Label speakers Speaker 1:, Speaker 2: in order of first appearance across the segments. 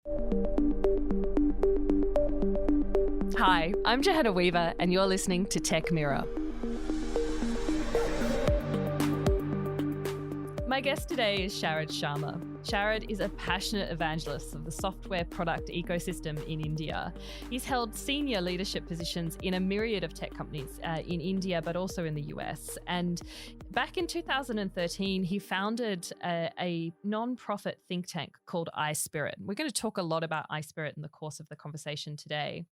Speaker 1: Hi, I'm Johanna Weaver, and you're listening to Tech Mirror. My guest today is Sharad Sharma. Sharad is a passionate evangelist of the software product ecosystem in India. He's held senior leadership positions in a myriad of tech companies in India, but also in the US. And back in 2013, he founded a non-profit think tank called iSPIRT. We're going to talk a lot about iSPIRT in the course of the conversation today.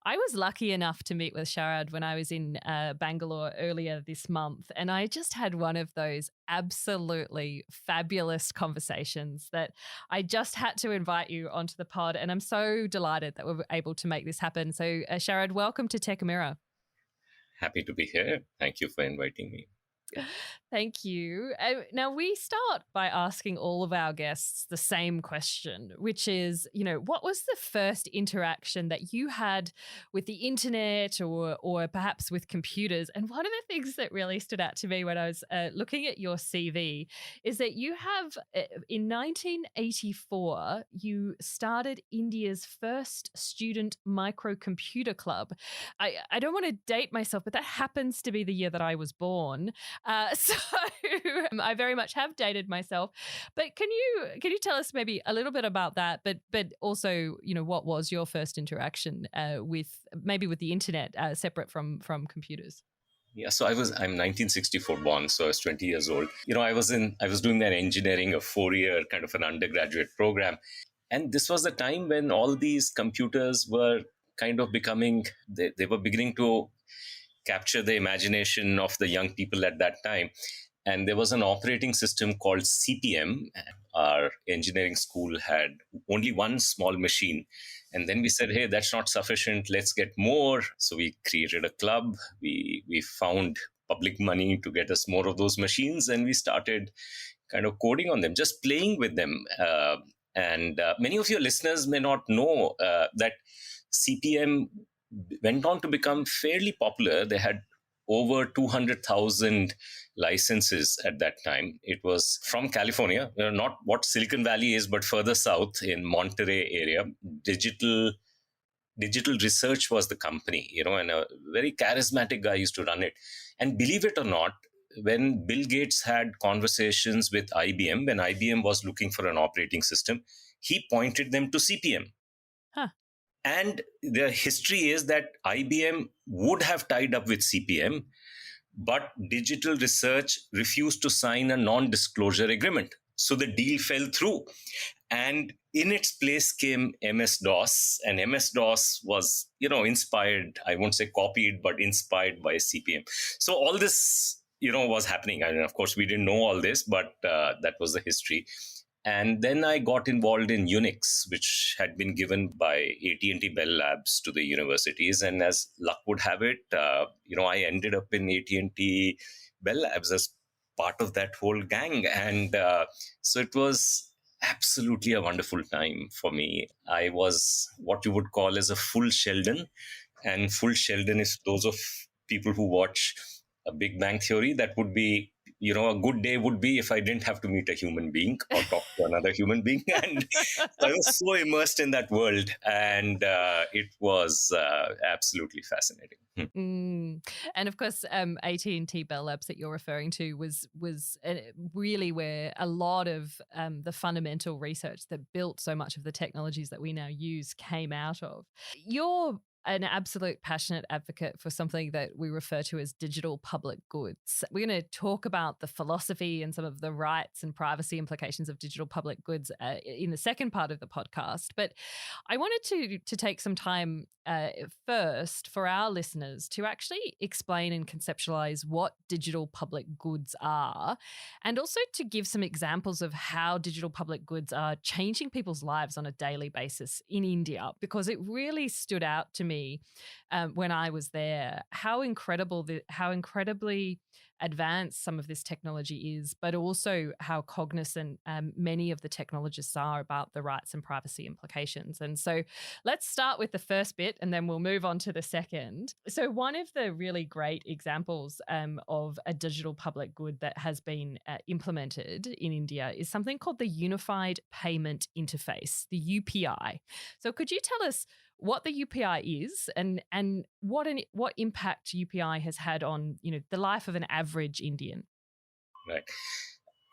Speaker 1: I was lucky enough to meet with Sharad when I was in Bangalore earlier this month, and I just had one of those absolutely fabulous conversations that I just had to invite you onto the pod, and I'm so delighted that we were able to make this happen. So, Sharad, welcome to Tech Mirror.
Speaker 2: Happy to be here. Thank you for inviting me.
Speaker 1: Thank you. Now, we start by asking all of our guests the same question, which is, what was the first interaction that you had with the internet or perhaps with computers? And one of the things that really stood out to me when I was looking at your CV is that you have, in 1984, you started India's first student microcomputer club. I don't want to date myself, but that happens to be the year that I was born. So I very much have dated myself. But can you tell us maybe a little bit about that? But also, what was your first interaction with the internet, separate from computers?
Speaker 2: Yeah, so I'm 1964 born, so I was 20 years old. I was doing that engineering, a 4-year kind of an undergraduate program, and this was the time when all these computers were kind of becoming, they were beginning to capture the imagination of the young people at that time. And there was an operating system called CP/M. Our engineering school had only one small machine. And then we said, hey, that's not sufficient. Let's get more. So we created a club. We found public money to get us more of those machines. And we started kind of coding on them, just playing with them. And many of your listeners may not know that CP/M went on to become fairly popular. They had over 200,000 licenses at that time. It was from California, not what Silicon Valley is, but further south in Monterey area. Digital Research was the company, and a very charismatic guy used to run it. And believe it or not, when Bill Gates had conversations with IBM, when IBM was looking for an operating system, he pointed them to CP/M.
Speaker 1: Huh.
Speaker 2: And the history is that IBM would have tied up with CP/M, but Digital Research refused to sign a non-disclosure agreement. So the deal fell through. And in its place came MS-DOS. And MS-DOS was, inspired, I won't say copied, but inspired by CP/M. So all this, was happening. I mean, of course, we didn't know all this, but that was the history. And then I got involved in Unix, which had been given by AT&T Bell Labs to the universities. And as luck would have it, I ended up in AT&T Bell Labs as part of that whole gang. And so it was absolutely a wonderful time for me. I was what you would call as a full Sheldon. And full Sheldon is those of people who watch a Big Bang Theory. That would be, a good day would be if I didn't have to meet a human being or talk to another human being. And so I was so immersed in that world, and it was absolutely fascinating.
Speaker 1: And of course, AT&T Bell Labs that you're referring to was really where a lot of the fundamental research that built so much of the technologies that we now use came out of. You're an absolute passionate advocate for something that we refer to as digital public goods. We're going to talk about the philosophy and some of the rights and privacy implications of digital public goods in the second part of the podcast. But I wanted to take some time first for our listeners to actually explain and conceptualize what digital public goods are, and also to give some examples of how digital public goods are changing people's lives on a daily basis in India, because it really stood out to me when I was there how incredibly advanced some of this technology is, but also how cognizant many of the technologists are about the rights and privacy implications. And so let's start with the first bit and then we'll move on to the second. So one of the really great examples of a digital public good that has been implemented in India is something called the Unified Payment Interface, the UPI. So could you tell us what the UPI is and what impact UPI has had on, the life of an average Indian?
Speaker 2: Right.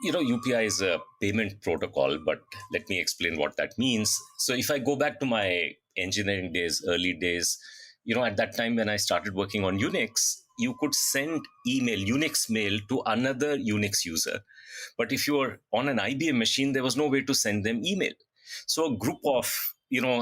Speaker 2: UPI is a payment protocol, but let me explain what that means. So if I go back to my engineering days, early days, at that time when I started working on Unix, you could send Unix mail to another Unix user. But if you were on an IBM machine, there was no way to send them email. So a group of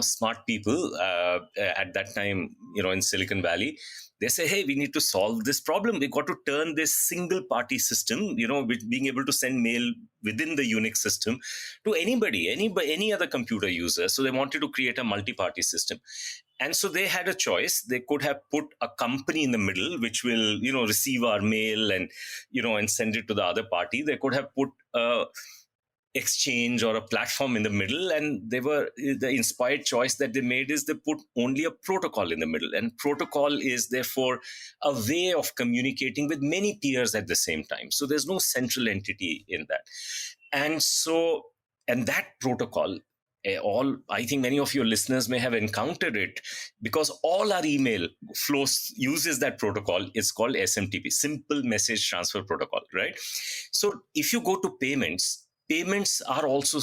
Speaker 2: smart people at that time, in Silicon Valley, they say, hey, we need to solve this problem. We got to turn this single party system, with being able to send mail within the Unix system to anybody, any other computer user. So they wanted to create a multi-party system. And so they had a choice. They could have put a company in the middle, which will, receive our mail and, and send it to the other party. They could have put a exchange or a platform in the middle, and the inspired choice that they made is they put only a protocol in the middle, and protocol is therefore a way of communicating with many peers at the same time. So there's no central entity in that. And that protocol, I think many of your listeners may have encountered it, because all our email flows uses that protocol. It's called SMTP, Simple Message Transfer Protocol, right? So if you go to payments are also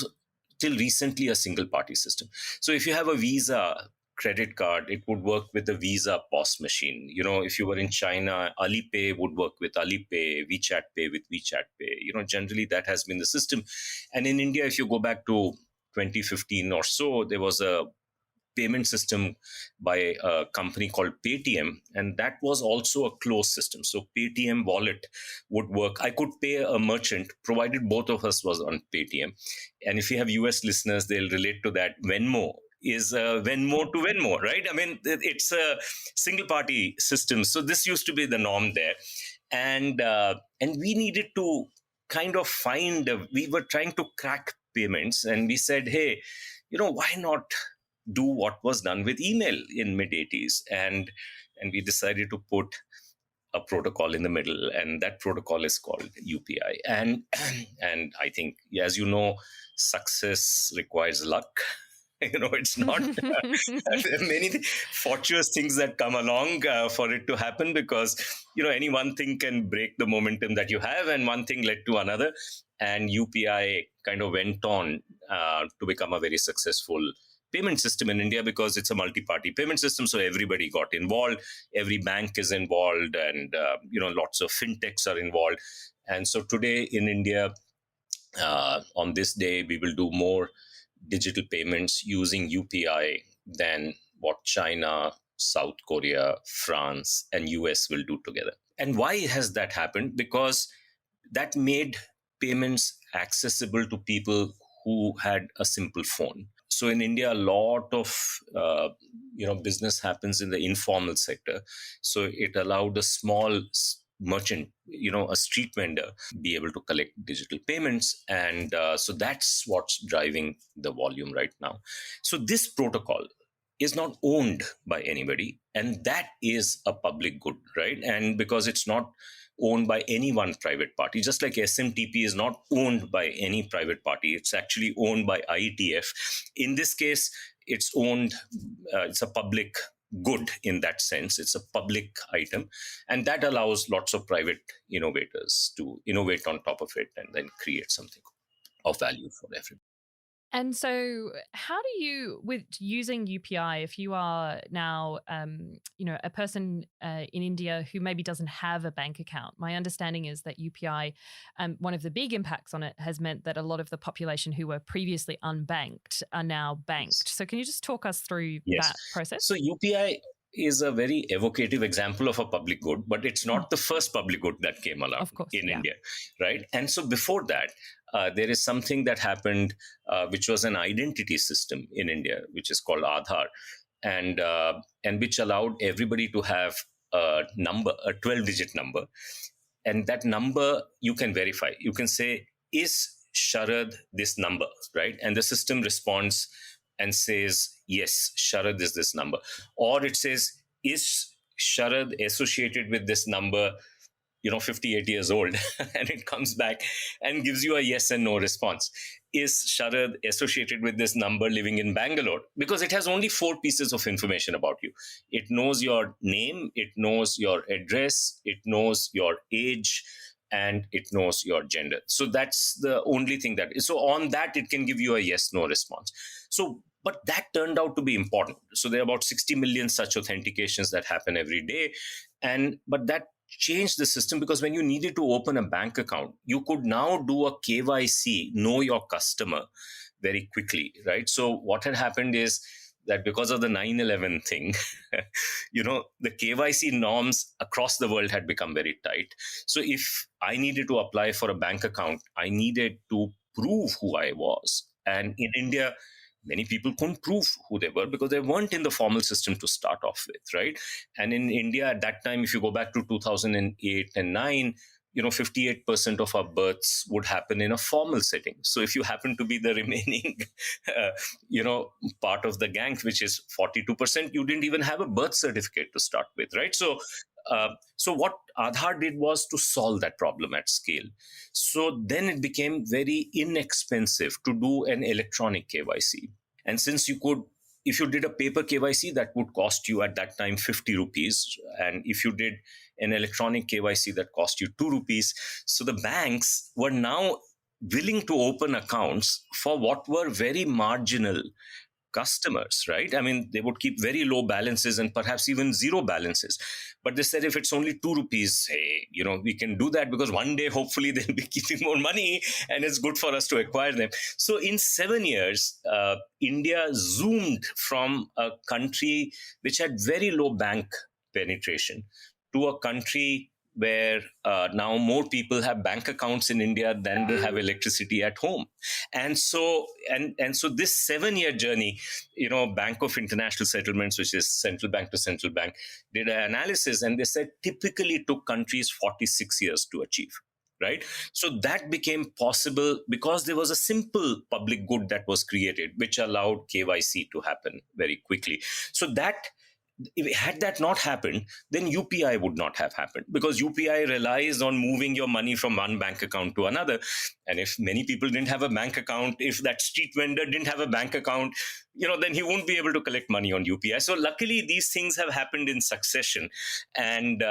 Speaker 2: till recently a single party system. So if you have a Visa credit card, it would work with a Visa POS machine. If you were in China, Alipay would work with Alipay, WeChat Pay with WeChat Pay. Generally that has been the system. And in India, if you go back to 2015 or so, there was a payment system by a company called Paytm, and that was also a closed system. So Paytm wallet would work. I could pay a merchant provided both of us was on Paytm. And if you have US listeners, they'll relate to that. Venmo is Venmo to Venmo, right? I mean, it's a single party system. So this used to be the norm there. And we needed to kind of we were trying to crack payments, and we said, hey, why not do what was done with email in mid-80s, and we decided to put a protocol in the middle, and that protocol is called UPI. And I think, as you know, success requires luck. It's not many fortuitous things that come along for it to happen, because any one thing can break the momentum that you have, and one thing led to another, and UPI kind of went on to become a very successful payment system in India, because it's a multi-party payment system. So everybody got involved. Every bank is involved, and lots of fintechs are involved. And so today in India, on this day, we will do more digital payments using UPI than what China, South Korea, France, and US will do together. And why has that happened? Because that made payments accessible to people who had a simple phone. So in India, a lot of business happens in the informal sector. So it allowed a small merchant, a street vendor, be able to collect digital payments. And so that's what's driving the volume right now. So this protocol is not owned by anybody, and that is a public good, right? And because it's not owned by any one private party, just like SMTP is not owned by any private party, it's actually owned by IETF. In this case, it's owned, it's a public good in that sense. It's a public item, and that allows lots of private innovators to innovate on top of it and then create something of value for everyone.
Speaker 1: And so how do you, with using UPI, if you are now, a person in India who maybe doesn't have a bank account, my understanding is that UPI, one of the big impacts on it has meant that a lot of the population who were previously unbanked are now banked. So can you just talk us through that process?
Speaker 2: So UPI is a very evocative example of a public good, but it's not the first public good that came along in India, right? And so before that, there is something that happened, which was an identity system in India, which is called Aadhaar, and which allowed everybody to have a number, a 12-digit number. And that number you can verify. You can say, is Sharad this number, right? And the system responds and says, yes, Sharad is this number. Or it says, is Sharad associated with this number, 58 years old? And it comes back and gives you a yes and no response. Is Sharad associated with this number living in Bangalore? Because it has only 4 pieces of information about you. It knows your name, it knows your address, it knows your age, and it knows your gender. So that's the only thing so on that, it can give you a yes, no response. So, but that turned out to be important. So there are about 60 million such authentications that happen every day. But that changed the system, because when you needed to open a bank account, you could now do a KYC, know your customer, very quickly, right? So what had happened is that because of the 9/11 thing, the KYC norms across the world had become very tight. So if I needed to apply for a bank account, I needed to prove who I was. And in India, many people couldn't prove who they were because they weren't in the formal system to start off with, right? And in India at that time, if you go back to 2008 and 9, 58% of our births would happen in a formal setting. So if you happen to be the remaining, part of the gang, which is 42%, you didn't even have a birth certificate to start with, right? So what Aadhaar did was to solve that problem at scale. So then it became very inexpensive to do an electronic KYC. And since if you did a paper KYC, that would cost you at that time 50 rupees. And if you did an electronic KYC, that cost you 2 rupees. So the banks were now willing to open accounts for what were very marginal customers, right? I mean, they would keep very low balances and perhaps even zero balances. But they said, if it's only 2 rupees, hey, we can do that, because one day, hopefully, they'll be keeping more money and it's good for us to acquire them. So in 7 years, India zoomed from a country which had very low bank penetration to a country where now more people have bank accounts in India than they have electricity at home. And so this 7-year journey, Bank of International Settlements, which is central bank to central bank, did an analysis, and they said typically it took countries 46 years to achieve. Right? So that became possible because there was a simple public good that was created, which allowed KYC to happen very quickly. So had that not happened, then UPI would not have happened, because UPI relies on moving your money from one bank account to another. And if many people didn't have a bank account, if that street vendor didn't have a bank account, then he won't be able to collect money on UPI. So luckily, these things have happened in succession, and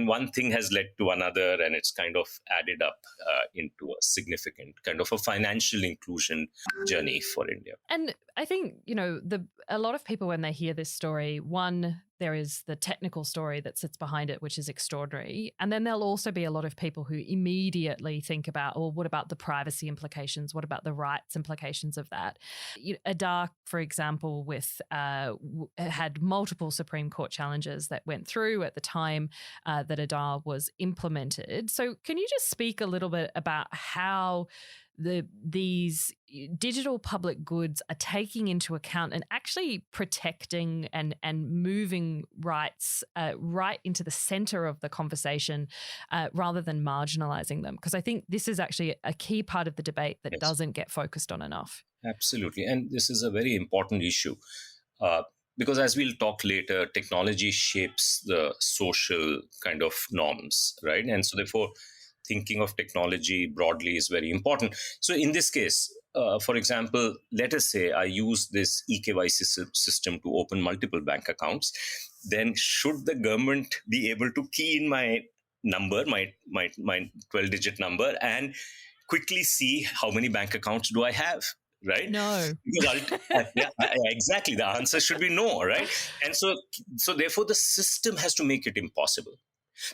Speaker 2: one thing has led to another, and it's kind of added up into a significant kind of a financial inclusion journey for India.
Speaker 1: And I think, a lot of people, when they hear this story, one, there is the technical story that sits behind it, which is extraordinary. And then there'll also be a lot of people who immediately think about, well, what about the privacy implications? What about the rights implications of that? Aadhaar, for example, had multiple Supreme Court challenges that went through at the time that Aadhaar was implemented. So can you just speak a little bit about how these digital public goods are taking into account and actually protecting and moving rights right into the center of the conversation rather than marginalizing them? Because I think this is actually a key part of the debate that doesn't get focused on enough.
Speaker 2: Absolutely. And this is a very important issue. Because as we'll talk later, technology shapes the social kind of norms, right? And so therefore, thinking of technology broadly is very important. So in this case, for example, let us say I use this eKYC system to open multiple bank accounts. Then should the government be able to key in my number, my 12-digit number, and quickly see how many bank accounts do I have? Right?
Speaker 1: No.
Speaker 2: Exactly. The answer should be no, right? And so therefore, the system has to make it impossible.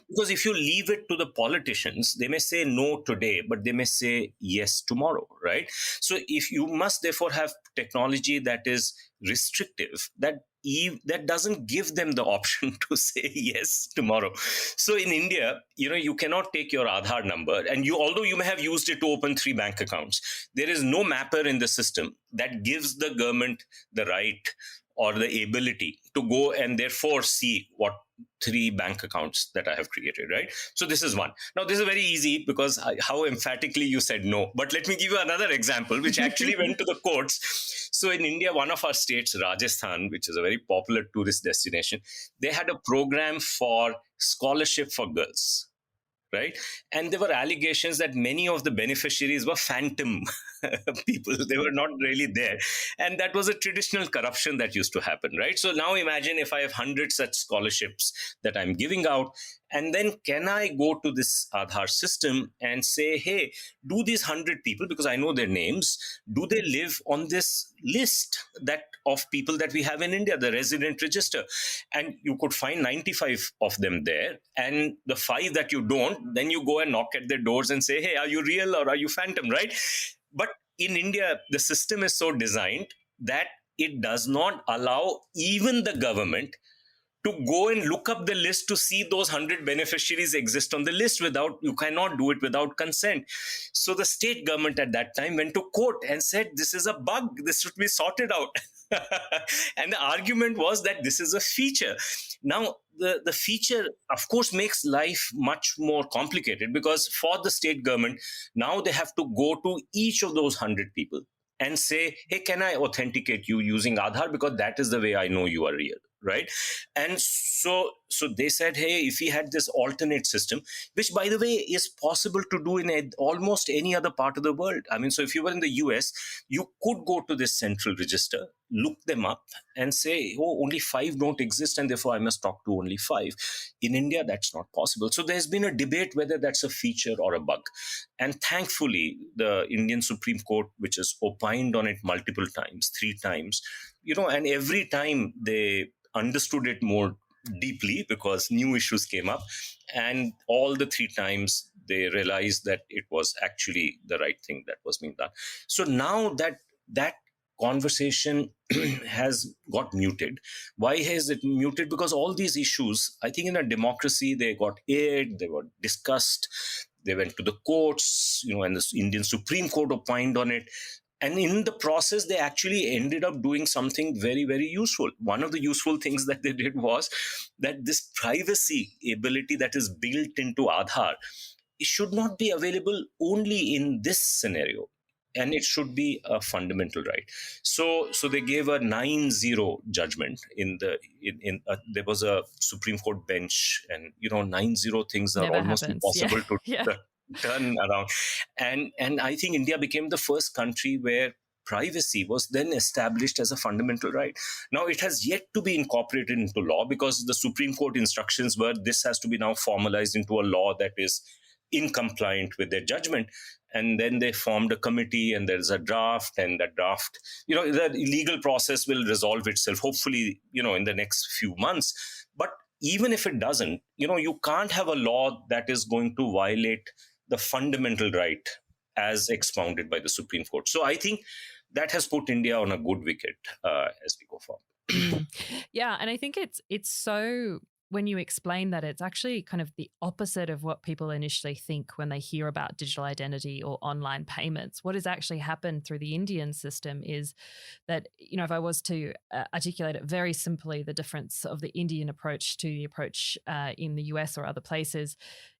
Speaker 2: Because if you leave it to the politicians, they may say no today, but they may say yes tomorrow, right? So if you must therefore have technology that is restrictive, that doesn't give them the option to say yes tomorrow. So in India, you cannot take your Aadhaar number, and although you may have used it to open 3 bank accounts, there is no mapper in the system that gives the government the right or the ability to go and therefore see what 3 bank accounts that I have created, right? So this is one. Now, this is very easy because how emphatically you said no. But let me give you another example, which actually went to the courts. So in India, one of our states, Rajasthan, which is a very popular tourist destination, they had a program for scholarship for girls. Right. And there were allegations that many of the beneficiaries were phantom people. They were not really there. And that was a traditional corruption that used to happen. Right. So now imagine if I have 100 such scholarships that I'm giving out. And then can I go to this Aadhaar system and say, hey, do these 100 people, because I know their names, do they live on this list that of people that we have in India, the resident register? And you could find 95 of them there. And the 5 that you don't, then you go and knock at their doors and say, hey, are you real or are you phantom, right? But in India, the system is so designed that it does not allow even the government to go and look up the list to see those 100 beneficiaries exist on the list. You cannot do it without consent. So the state government at that time went to court and said, this is a bug, this should be sorted out. And the argument was that this is a feature. Now, the feature, of course, makes life much more complicated, because for the state government, now they have to go to each of those 100 people and say, hey, can I authenticate you using Aadhaar? Because that is the way I know you are real. Right. And so they said, hey, if we had this alternate system, which, by the way, is possible to do in almost any other part of the world. I mean, so if you were in the US, you could go to this central register, look them up and say, oh, only 5 don't exist, and therefore I must talk to only 5. In India, that's not possible. So there's been a debate whether that's a feature or a bug. And thankfully, the Indian Supreme Court, which has opined on it multiple times, 3 times, and every time they understood it more deeply because new issues came up, and all the 3 times they realized that it was actually the right thing that was being done. So now that conversation has got muted. Why has it muted? Because all these issues, I think in a democracy, they got aired, they were discussed, they went to the courts, and the Indian Supreme Court opined on it. And in the process, they actually ended up doing something very, very useful. One of the useful things that they did was that this privacy ability that is built into Aadhaar, it should not be available only in this scenario. And it should be a fundamental right. So they gave a 9-0 judgment there was a Supreme Court bench, and 9-0 things are
Speaker 1: Never
Speaker 2: almost
Speaker 1: happens.
Speaker 2: impossible to
Speaker 1: Yeah.
Speaker 2: turn around. And I think India became the first country where privacy was then established as a fundamental right. Now, it has yet to be incorporated into law, because the Supreme Court instructions were this has to be now formalized into a law that is in compliant with their judgment. And then they formed a committee, and there's a draft, and that draft, the legal process will resolve itself, hopefully, in the next few months. But even if it doesn't, you can't have a law that is going to violate the fundamental right as expounded by the Supreme Court. So I think that has put India on a good wicket as we go forward.
Speaker 1: Yeah, and I think it's so, when you explain that, it's actually kind of the opposite of what people initially think when they hear about digital identity or online payments. What has actually happened through the Indian system is that, if I was to articulate it very simply, the difference of the Indian approach to the approach in the US or other places,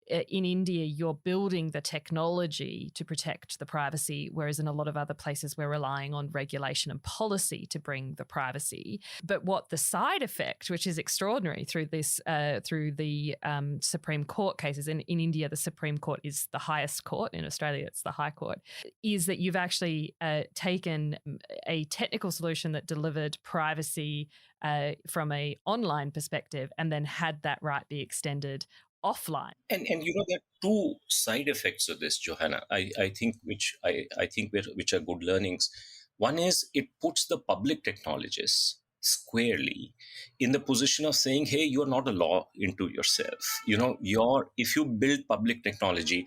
Speaker 1: in India, you're building the technology to protect the privacy, whereas in a lot of other places, we're relying on regulation and policy to bring the privacy. But what the side effect, which is extraordinary through this, through the Supreme Court cases, in India, the Supreme Court is the highest court. In Australia, it's the High Court, is that you've actually taken a technical solution that delivered privacy from an online perspective, and then had that right be extended offline.
Speaker 2: And there are 2 side effects of this, Johanna, I think, which are good learnings. One is it puts the public technologists squarely in the position of saying, hey, you're not a law into yourself. If you build public technology,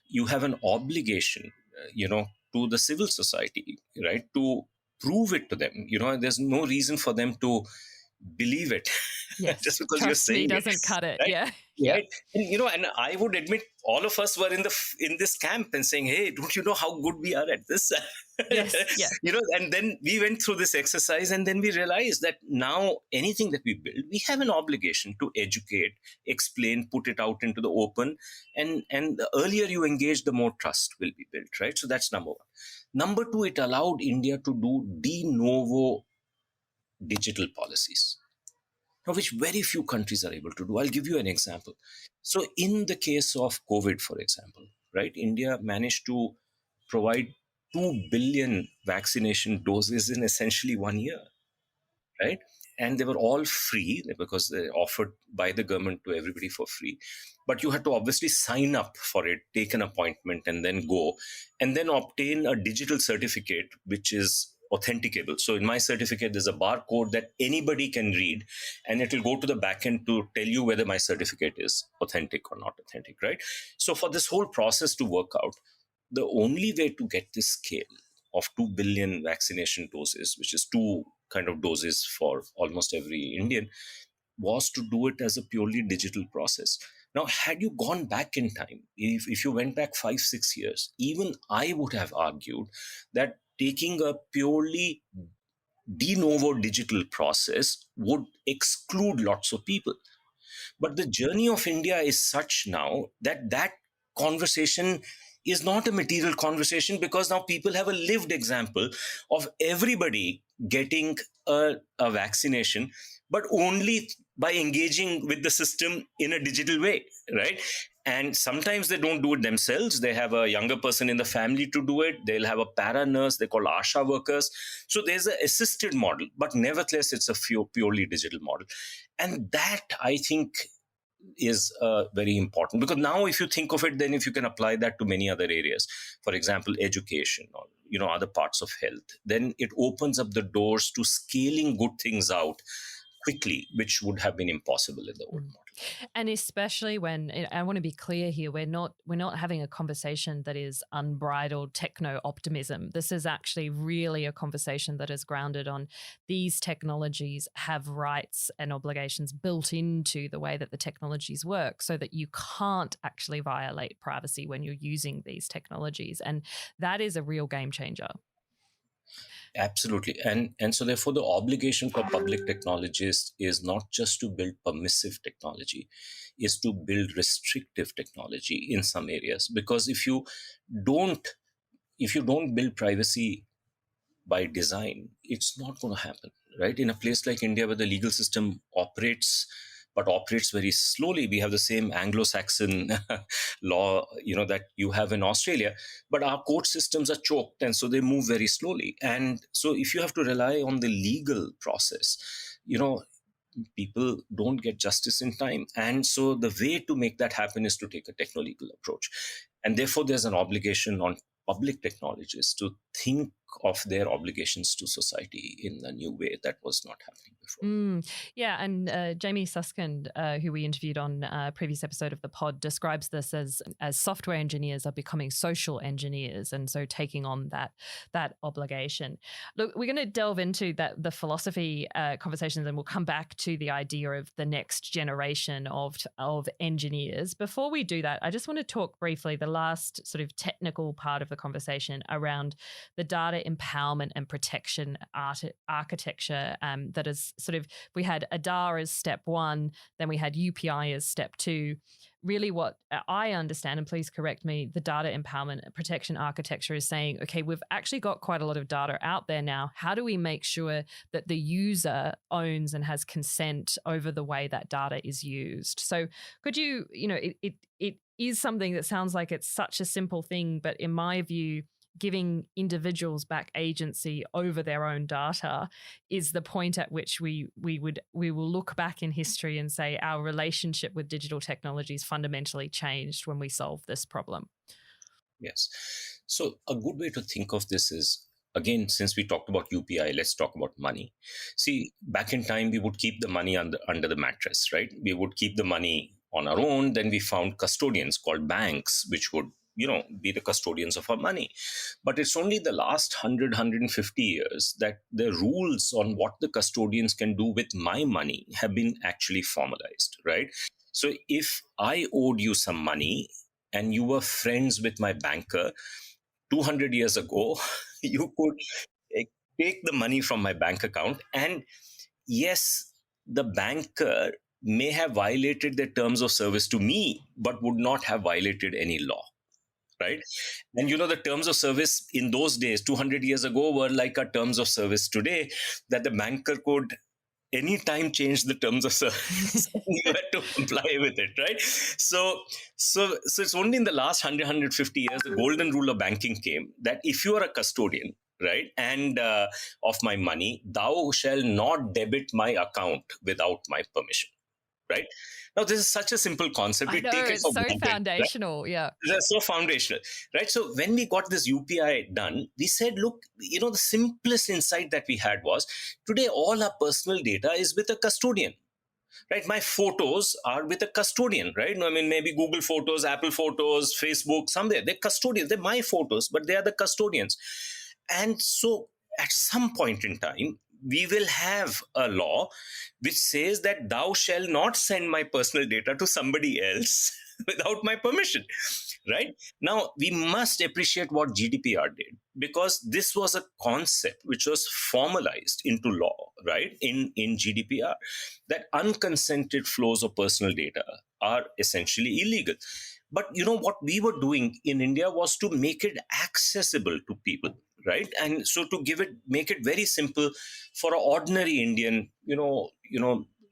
Speaker 2: you have an obligation, to the civil society, right, to prove it to them. There's no reason for them to believe it.
Speaker 1: Yes.
Speaker 2: Just because you're
Speaker 1: Trust me
Speaker 2: saying it,
Speaker 1: doesn't cut it.
Speaker 2: right?
Speaker 1: Yeah. Yeah.
Speaker 2: Right. And I would admit all of us were in this camp and saying, hey, don't you know how good we are at this?
Speaker 1: Yes. Yeah.
Speaker 2: And then we went through this exercise, and then we realized that now anything that we build, we have an obligation to educate, explain, put it out into the open. And the earlier you engage, the more trust will be built, right? So that's number one. Number two, it allowed India to do de novo digital policies, now, which very few countries are able to do. I'll give you an example. So, in the case of COVID, for example, right, India managed to provide 2 billion vaccination doses in essentially 1 year, right? And they were all free because they're offered by the government to everybody for free. But you had to obviously sign up for it, take an appointment, and then go, and then obtain a digital certificate, which is authenticable. So in my certificate, there's a barcode that anybody can read, and it will go to the backend to tell you whether my certificate is authentic or not authentic, right? So for this whole process to work out, the only way to get this scale of 2 billion vaccination doses, which is two kind of doses for almost every Indian, was to do it as a purely digital process. Now, had you gone back in time, if you went back 5-6 years, even I would have argued that taking a purely de novo digital process would exclude lots of people. But the journey of India is such now that conversation is not a material conversation, because now people have a lived example of everybody getting a vaccination, but only by engaging with the system in a digital way, right? And sometimes they don't do it themselves. They have a younger person in the family to do it. They'll have a para nurse. They call ASHA workers. So there's an assisted model, but nevertheless, it's a purely digital model. And that, I think, is very important, because now if you think of it, then if you can apply that to many other areas, for example, education or other parts of health, then it opens up the doors to scaling good things out quickly, which would have been impossible in the old model.
Speaker 1: And especially when, I want to be clear here, we're not having a conversation that is unbridled techno optimism. This is actually really a conversation that is grounded on these technologies have rights and obligations built into the way that the technologies work, so that you can't actually violate privacy when you're using these technologies. And that is a real game changer.
Speaker 2: Absolutely. And so therefore the obligation for public technologists is not just to build permissive technology, is to build restrictive technology in some areas. Because if you don't build privacy by design, it's not going to happen, right? In a place like India, where the legal system operates very slowly. We have the same Anglo-Saxon law, that you have in Australia, but our court systems are choked, and so they move very slowly. And so if you have to rely on the legal process, people don't get justice in time. And so the way to make that happen is to take a techno-legal approach. And therefore, there's an obligation on public technologists to think of their obligations to society in a new way that was not happening before.
Speaker 1: Yeah, and Jamie Susskind, who we interviewed on a previous episode of the pod, describes this as software engineers are becoming social engineers, and so taking on that obligation. Look, we're going to delve into the philosophy conversations, and we'll come back to the idea of the next generation of engineers. Before we do that, I just want to talk briefly the last sort of technical part of the conversation around the data empowerment and protection architecture that is sort of, we had ADAR as step one, then we had UPI as step two. Really what I understand, and please correct me, the data empowerment and protection architecture is saying, okay, we've actually got quite a lot of data out there now. How do we make sure that the user owns and has consent over the way that data is used? So could you, it is something that sounds like it's such a simple thing, but in my view, giving individuals back agency over their own data is the point at which we will look back in history and say our relationship with digital technologies fundamentally changed when we solved this problem.
Speaker 2: Yes. So a good way to think of this is, again, since we talked about UPI, let's talk about money. See, back in time, we would keep the money under the mattress, right? We would keep the money on our own. Then we found custodians called banks, which would be the custodians of our money. But it's only the last 150 years that the rules on what the custodians can do with my money have been actually formalized, right? So if I owed you some money and you were friends with my banker 200 years ago, you could take the money from my bank account. And yes, the banker may have violated their terms of service to me, but would not have violated any law, right? And the terms of service in those days, 200 years ago, were like our terms of service today, that the banker could anytime change the terms of service. You had to comply with it, right? So it's only in the last 150 years the golden rule of banking came, that if you are a custodian, right, and of my money, thou shall not debit my account without my permission, right? Now, this is such a simple concept.
Speaker 1: I know, it's so foundational, right? Yeah.
Speaker 2: That's so foundational, right? So when we got this UPI done, we said, look, the simplest insight that we had was, today all our personal data is with a custodian, right? My photos are with a custodian, right? I mean, maybe Google Photos, Apple Photos, Facebook, somewhere. They're custodians. They're my photos, but they are the custodians. And so at some point in time, we will have a law which says that thou shall not send my personal data to somebody else without my permission, right? Now, we must appreciate what GDPR did, because this was a concept which was formalized into law, right, in GDPR, that unconsented flows of personal data are essentially illegal. But what we were doing in India was to make it accessible to people, right? And so to make it very simple for an ordinary Indian,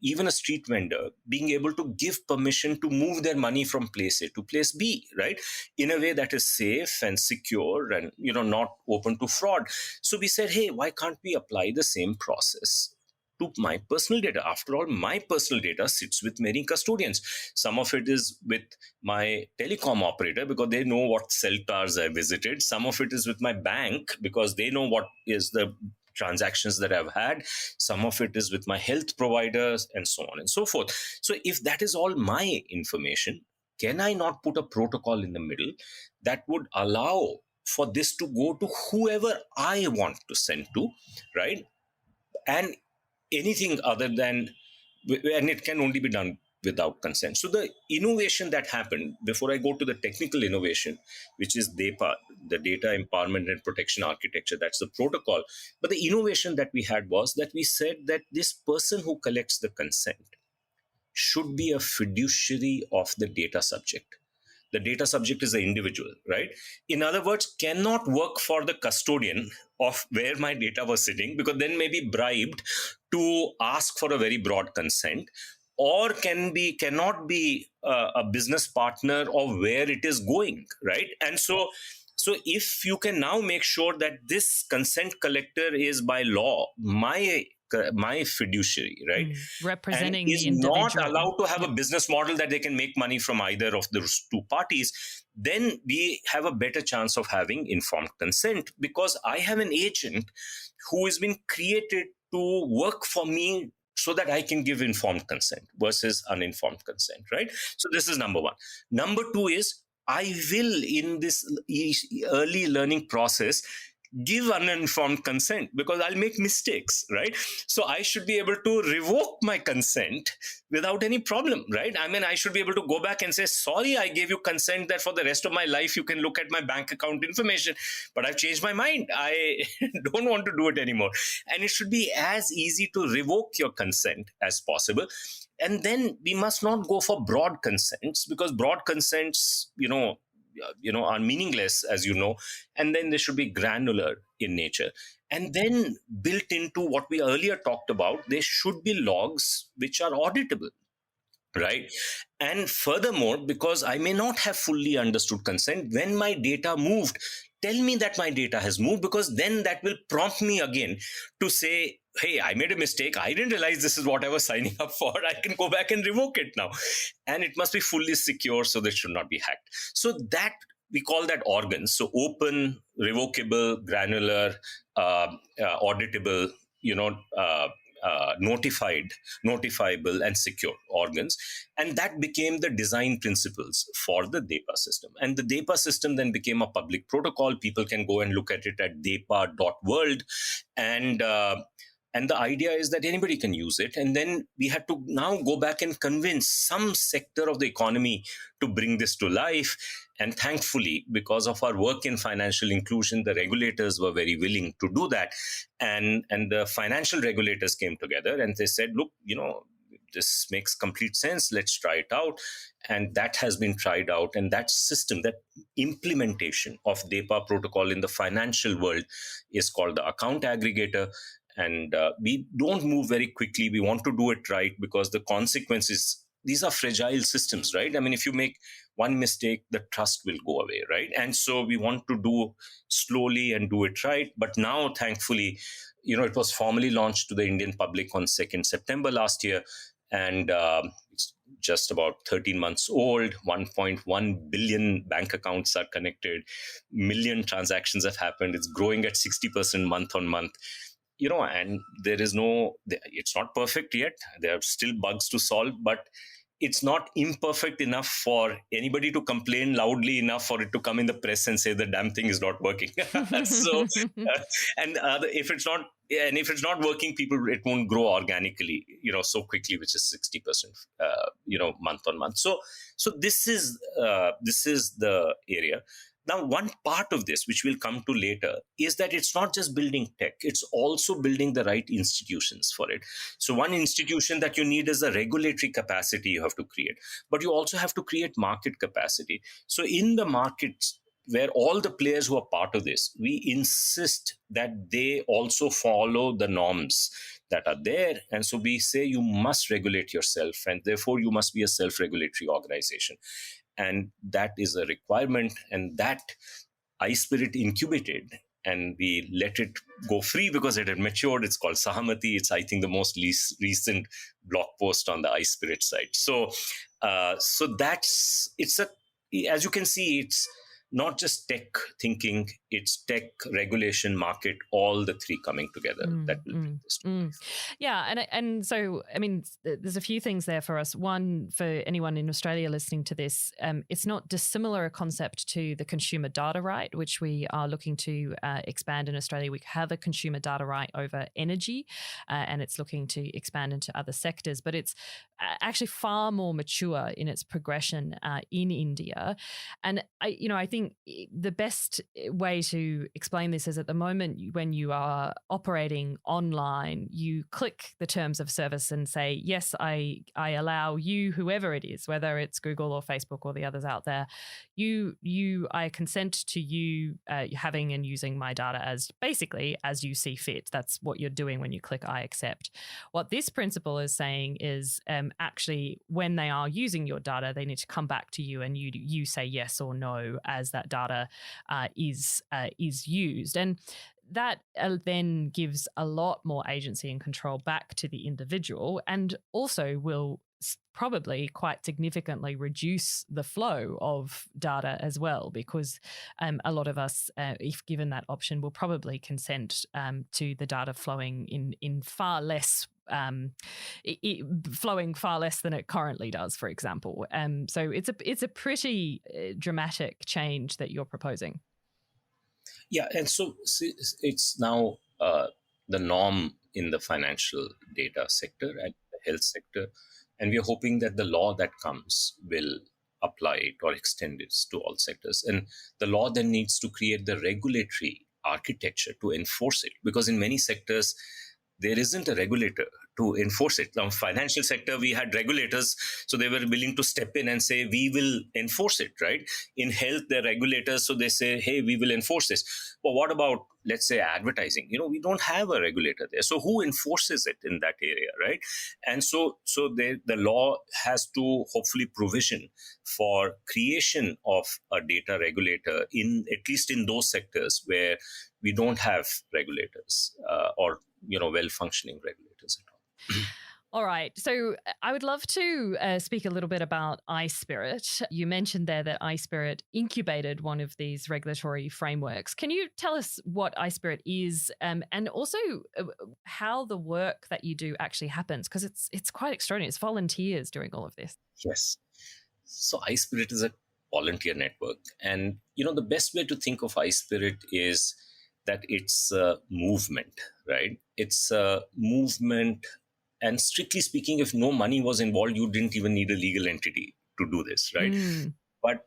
Speaker 2: even a street vendor, being able to give permission to move their money from place A to place B, right, in a way that is safe and secure and not open to fraud. So we said, hey, why can't we apply the same process to my personal data? After all, my personal data sits with many custodians. Some of it is with my telecom operator because they know what cell towers I visited. Some of it is with my bank because they know what is the transactions that I've had. Some of it is with my health providers, and so on and so forth. So if that is all my information, can I not put a protocol in the middle that would allow for this to go to whoever I want to send to, right? And anything other than, and it can only be done without consent. So the innovation that happened, before I go to the technical innovation, which is DEPA, the Data Empowerment and Protection Architecture, that's the protocol. But the innovation that we had was that we said that this person who collects the consent should be a fiduciary of the data subject. The data subject is the individual, right? In other words, cannot work for the custodian of where my data was sitting, because then may be bribed to ask for a very broad consent, or cannot be a business partner of where it is going, right? And so if you can now make sure that this consent collector is by law my fiduciary, right,
Speaker 1: representing
Speaker 2: and is
Speaker 1: the individual,
Speaker 2: not allowed to have a business model that they can make money from either of those two parties, then we have a better chance of having informed consent, because I have an agent who has been created to work for me so that I can give informed consent versus uninformed consent, right? So this is number one. Number two is, I will, in this early learning process, give uninformed consent, because I'll make mistakes, right? So I should be able to revoke my consent without any problem, right? I mean, I should be able to go back and say, sorry, I gave you consent that for the rest of my life you can look at my bank account information, but I've changed my mind. I don't want to do it anymore. And it should be as easy to revoke your consent as possible. And then we must not go for broad consents, because broad consents, are meaningless, as you know, and then they should be granular in nature. And then built into what we earlier talked about, there should be logs which are auditable, right? And furthermore, because I may not have fully understood consent, when my data moved, tell me that my data has moved, because then that will prompt me again to say, hey, I made a mistake. I didn't realize this is what I was signing up for. I can go back and revoke it now. And it must be fully secure, so that should not be hacked. So that, we call that organs. So open, revocable, granular, auditable, notifiable, and secure organs. And that became the design principles for the DEPA system. And the DEPA system then became a public protocol. People can go and look at it at depa.world. And the idea is that anybody can use it. And then we had to now go back and convince some sector of the economy to bring this to life. And thankfully, because of our work in financial inclusion, the regulators were very willing to do that. And the financial regulators came together and they said, look, this makes complete sense. Let's try it out. And that has been tried out. And that system, that implementation of DEPA protocol in the financial world is called the account aggregator. And we don't move very quickly. We want to do it right because the consequences, these are fragile systems, right? I mean, if you make one mistake, the trust will go away, right? And so we want to do slowly and do it right. But now, thankfully, it was formally launched to the Indian public on 2nd September last year. And it's just about 13 months old. 1.1 billion bank accounts are connected. Million transactions have happened. It's growing at 60% month on month. And it's not perfect yet. There are still bugs to solve, but it's not imperfect enough for anybody to complain loudly enough for it to come in the press and say the damn thing is not working. If it's not working, it won't grow organically, so quickly, which is 60%, month on month. So this is the area. Now, one part of this, which we'll come to later, is that it's not just building tech, it's also building the right institutions for it. So one institution that you need is a regulatory capacity you have to create, but you also have to create market capacity. So in the markets where all the players who are part of this, we insist that they also follow the norms that are there. And so we say you must regulate yourself, and therefore you must be a self-regulatory organization. And that is a requirement, and that iSPIRT incubated, and we let it go free because it had matured. It's called Sahamati. It's, I think, the most recent blog post on the iSPIRT site. So as you can see, it's not just tech thinking, it's tech, regulation, market, all the three coming together that will bring this to life.
Speaker 1: Yeah. And so, I mean, there's a few things there for us. One, for anyone in Australia listening to this, it's not dissimilar a concept to the consumer data right, which we are looking to expand in Australia. We have a consumer data right over energy, and it's looking to expand into other sectors, but it's actually far more mature in its progression in India. And I think the best way to explain this is, at the moment when you are operating online, you click the terms of service and say, yes, I allow you, whoever it is, whether it's Google or Facebook or the others out there, I consent to you having and using my data as basically as you see fit. That's what you're doing when you click I accept. What this principle is saying is actually when they are using your data, they need to come back to you and you say yes or no as that data is used. And that then gives a lot more agency and control back to the individual, and also will probably quite significantly reduce the flow of data as well, because a lot of us, if given that option, will probably consent to the data flowing in far less flowing far less than it currently does, for example. So it's a pretty dramatic change that you're proposing.
Speaker 2: Yeah, and so it's now the norm in the financial data sector and the health sector, and we are hoping that the law that comes will apply it or extend it to all sectors. And the law then needs to create the regulatory architecture to enforce it, because in many sectors there isn't a regulator to enforce it. Now, financial sector, we had regulators, so they were willing to step in and say, we will enforce it, right? In health, they're regulators, so they say, hey, we will enforce this. But what about, let's say, advertising? We don't have a regulator there. So who enforces it in that area, right? And so the law has to hopefully provision for creation of a data regulator, at least in those sectors where we don't have regulators or well-functioning regulators at all.
Speaker 1: All right. So I would love to speak a little bit about iSPIRT. You mentioned there that iSPIRT incubated one of these regulatory frameworks. Can you tell us what iSPIRT is, and also how the work that you do actually happens? Because it's quite extraordinary. It's volunteers doing all of this.
Speaker 2: Yes. So iSPIRT is a volunteer network. And, the best way to think of iSPIRT is that it's a movement, right? It's a movement. And strictly speaking, if no money was involved, you didn't even need a legal entity to do this, right? But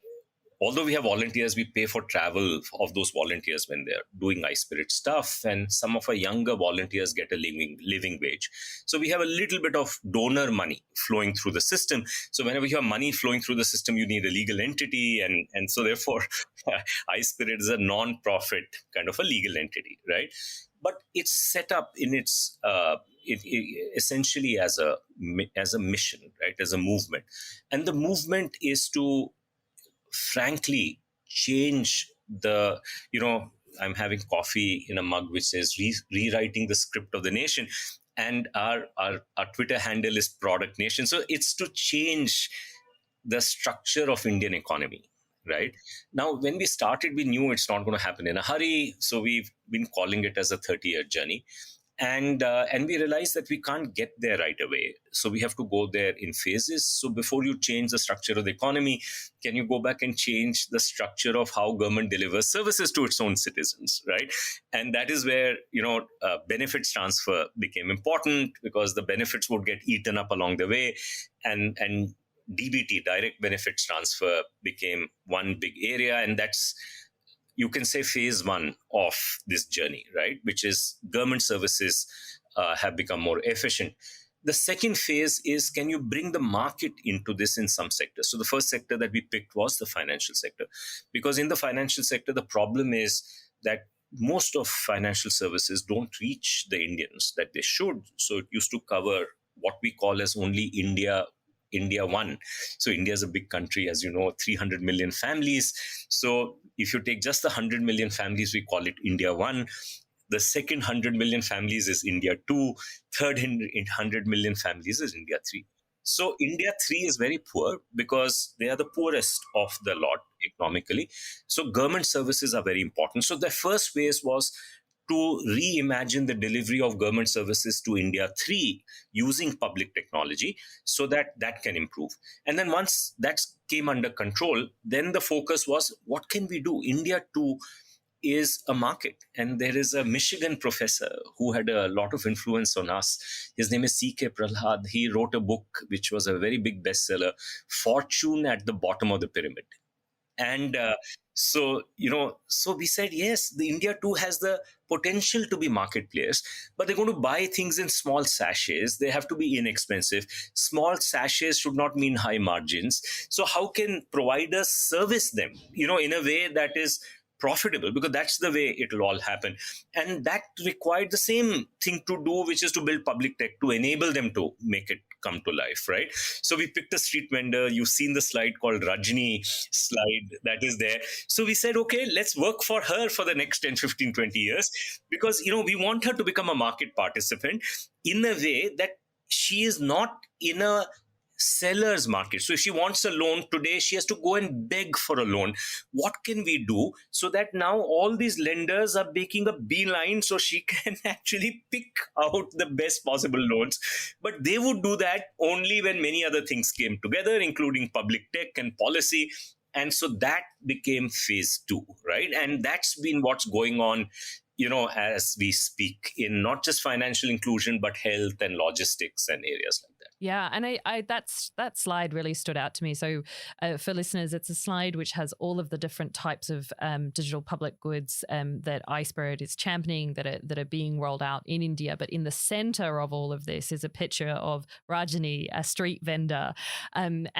Speaker 2: although we have volunteers, we pay for travel of those volunteers when they're doing iSPIRT stuff. And some of our younger volunteers get a living wage. So we have a little bit of donor money flowing through the system. So whenever you have money flowing through the system, you need a legal entity. And so therefore, iSPIRT is a non-profit kind of a legal entity, right? But it's set up in its essentially as a mission, right? As a movement. And the movement is to frankly change I'm having coffee in a mug which says rewriting the script of the nation, and our Twitter handle is Product Nation. So it's to change the structure of Indian economy, right? Now, when we started, we knew it's not going to happen in a hurry. So we've been calling it as a 30-year journey. And we realized that we can't get there right away. So we have to go there in phases. So before you change the structure of the economy, can you go back and change the structure of how government delivers services to its own citizens, right? And that is where, benefits transfer became important, because the benefits would get eaten up along the way. And DBT, direct benefits transfer, became one big area. And that's, you can say, phase one of this journey, right? Which is government services have become more efficient. The second phase is, can you bring the market into this in some sectors? So the first sector that we picked was the financial sector, because in the financial sector, the problem is that most of financial services don't reach the Indians that they should. So it used to cover what we call as only India 1. So India is a big country, as you know, 300 million families. So if you take just the 100 million families, we call it India 1. The second 100 million families is India 2. Third 100 million families is India 3. So India 3 is very poor because they are the poorest of the lot economically. So government services are very important. So the first phase was to reimagine the delivery of government services to India 3 using public technology so that can improve. And then once that came under control, then the focus was, what can we do? India 2 is a market. And there is a Michigan professor who had a lot of influence on us. His name is C.K. Prahlad. He wrote a book which was a very big bestseller, Fortune at the Bottom of the Pyramid. And so we said, yes, the India 2 has the potential to be market players, but they're going to buy things in small sachets. They have to be inexpensive. Small sachets should not mean high margins. So how can providers service them, in a way that is profitable? Because that's the way it will all happen. And that required the same thing to do, which is to build public tech to enable them to make it come to life, right? So we picked a street vendor. You've seen the slide called Rajni slide that is there. So we said, okay, let's work for her for the next 10, 15, 20 years, because, we want her to become a market participant in a way that she is not in a seller's market. So if she wants a loan today, she has to go and beg for a loan. What can we do so that now all these lenders are making a beeline so she can actually pick out the best possible loans? But they would do that only when many other things came together, including public tech and policy. And so that became phase 2, right? And that's been what's going on, as we speak, in not just financial inclusion, but health and logistics and areas like that.
Speaker 1: Yeah, and I that slide really stood out to me. So for listeners, it's a slide which has all of the different types of digital public goods that iSPIRT is championing that are being rolled out in India. But in the center of all of this is a picture of Rajani, a street vendor, and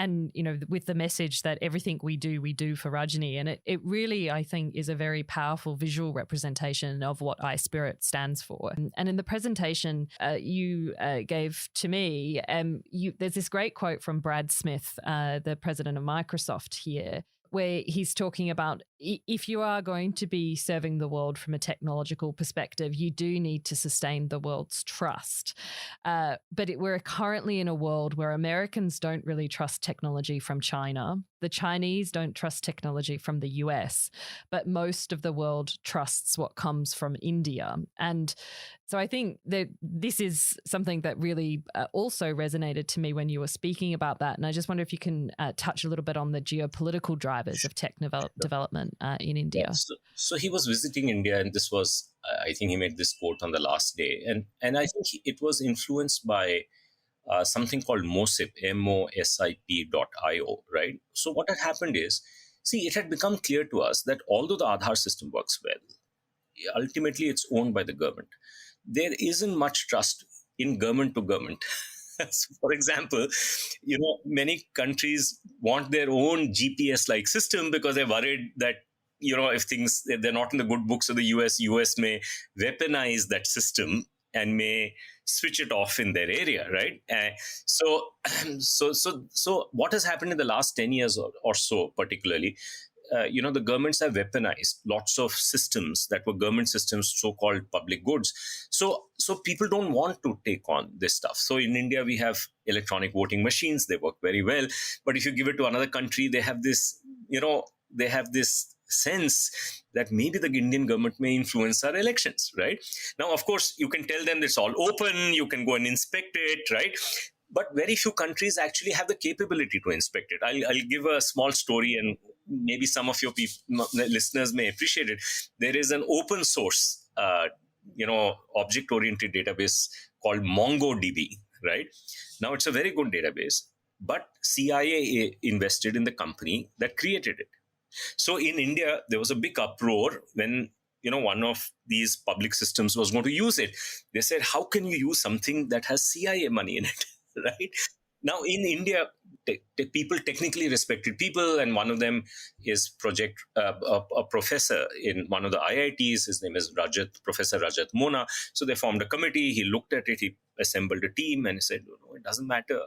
Speaker 1: with the message that everything we do for Rajani. And it really, I think, is a very powerful visual representation of what iSPIRT stands for. And in the presentation you gave to me, there's this great quote from Brad Smith, the president of Microsoft here, where he's talking about if you are going to be serving the world from a technological perspective, you do need to sustain the world's trust. But we're currently in a world where Americans don't really trust technology from China. The Chinese don't trust technology from the US, but most of the world trusts what comes from India. And so I think that this is something that really also resonated to me when you were speaking about that. And I just wonder if you can touch a little bit on the geopolitical drivers of tech development in India.
Speaker 2: Yeah, so he was visiting India, and this was, I think he made this quote on the last day. And I think it was influenced by something called MOSIP, MOSIP.io, right? So what had happened is, see, it had become clear to us that although the Aadhaar system works well, ultimately it's owned by the government. There isn't much trust in government to government. So for example, many countries want their own GPS-like system because they're worried that, if they're not in the good books of the US may weaponize that system and may switch it off in their area, right? So what has happened in the last 10 years or so, particularly, the governments have weaponized lots of systems that were government systems, so-called public goods. So people don't want to take on this stuff. So in India, we have electronic voting machines. They work very well. But if you give it to another country, they have this sense that maybe the Indian government may influence our elections, right? Now, of course, you can tell them it's all open. You can go and inspect it, right? But very few countries actually have the capability to inspect it. I'll give a small story, and maybe some of your listeners may appreciate it. There is an open source, object-oriented database called MongoDB, right? Now, it's a very good database, but CIA invested in the company that created it. So in India, there was a big uproar when one of these public systems was going to use it. They said, how can you use something that has CIA money in it? Right? Now, in India, people, technically respected people, and one of them is a professor in one of the IITs. His name is Professor Rajat Mona. So they formed a committee. He looked at it. He assembled a team and he said, no, it doesn't matter.